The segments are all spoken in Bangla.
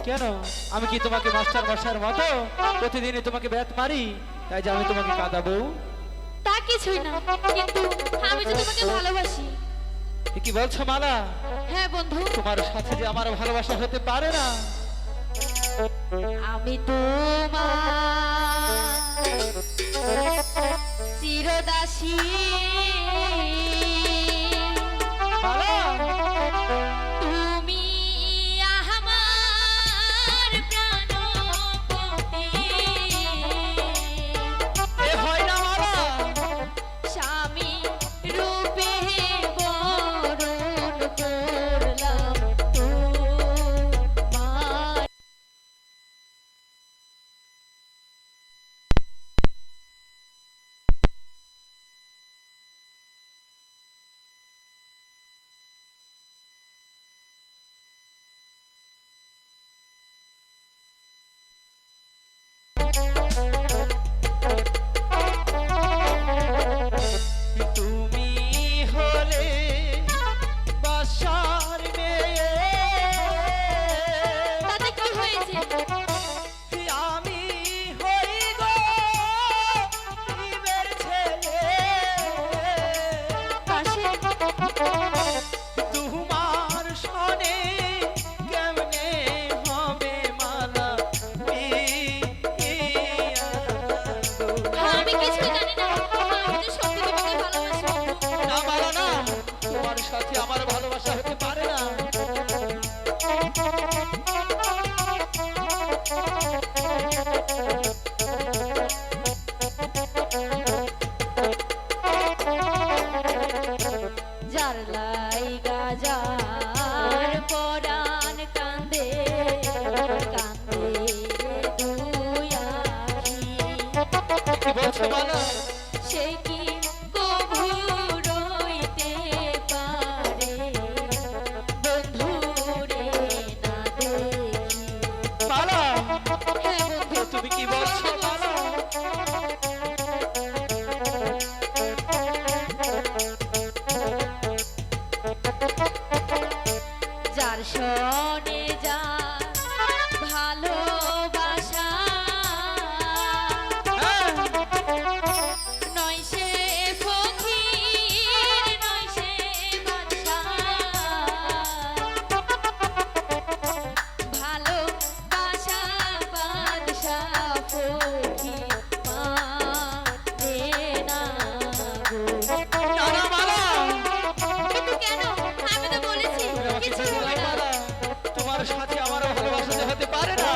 কেন? আমি কি তোমাকে মাস্টার মশাইয়ের মতো প্রতিদিনই তোমাকে ব্যাট মারি তাই যে আমি তোমাকে কাঁদাবো? তা কিছুই না, কিন্তু আমি যে তোমাকে ভালোবাসি। এ কি বলছো মালা? হ্যাঁ বন্ধু, তোমার সাথে যে আমার ভালোবাসা হতে পারে না। আমি তোমার চিরদাসী। মালা, তুমি আমার প্রাণপতি। এ হয় না মালা। স্বামী রূপে বরণ করলাম তোমায়। তুমি হলে বাসার মেয়ে, তাতে কি হয়েছে? আমি হই গো ইবের ছেলে। পাশে তোমার সনে কেমনে হবে মালা বিয়া গো। আমি কিছুই জানি না, আমি তো সত্যি তোমাকে ভালোবাসি। না মালা না, তোমার সাথে আমার ভালোবাসা হতে পারে না। যার লাইগা যার পরাণ কান্দে কান্দে রে দুই আখি। কি বলছো মালা? সে কি কভু রইতে পারে বন্ধুরে না দেখি। মালা, হ্যাঁ বন্ধু, তুমি কি বলছো মালা? যার সনে যার ভালোবাসা হ্যাঁ, নয় সে ফকির নয় সে বাদশা। ভালোবাসা বাদশা ফকির মানে না গো। না না মালা, কিন্তু কেন? আমি তো বলেছি তুমি আমাকে কিছু ছেড়ে হবে দাও না। মালা। তোমার সাথে আমার ভালোবাসা যে হতে পারে না।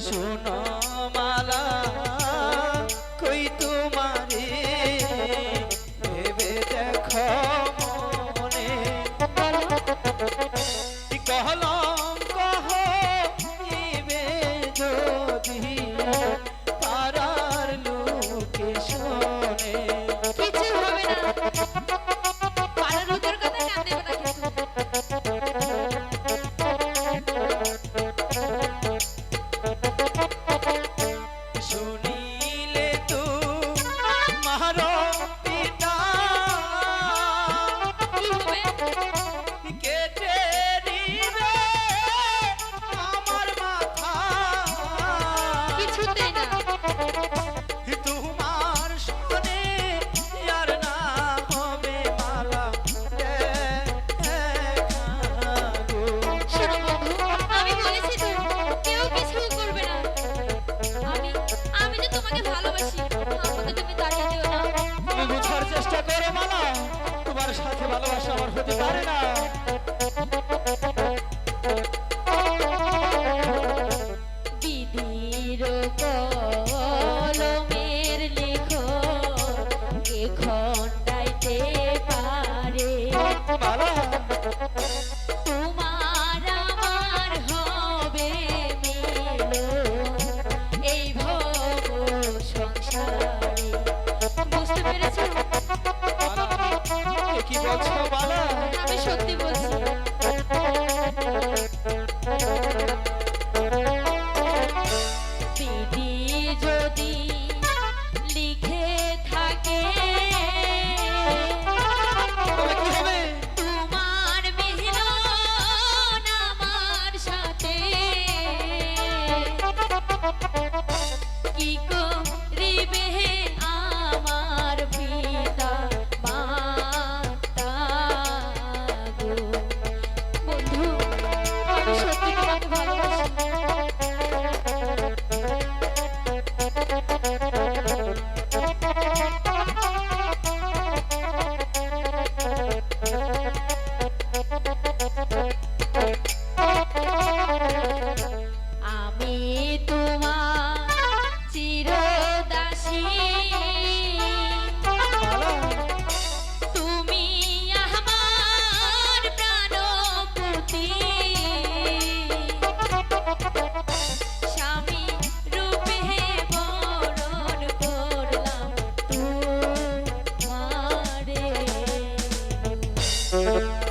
শোনো মালা, কই তোমারে ভেবে দেখো মনে কহলম কহ ইবে যদি পারার লোকে শোনে। কিছু হবে না, পাড়ার লোকের কথা কান দেবে না কিন্তু। শুনিলে তো মারো পিতা কি হবে? কেটে দিবে আমার মাথা। কিছুতেই না। তোমার সনে আর না হবে মালা গো। শোনো বন্ধু, আমি বলেছি তো কেউ কিছু করবে না। আমি আমি যে তোমাকে ভালোবাসি, আমাকে তুমি তাড়িয়ে দিও না। তুমি বুঝার চেষ্টা করো মালা, তোমার সাথে ভালোবাসা আমার হতে পারে না। বিধির কলমের লেখন কে খণ্ডাইতে পারে? মালা, তোমার আমার হবে মিলন এই ভব সংসারে। বুঝতে পেরেছো? মালা, এ কি বলছো মালা? আমি সত্যি বলছি। না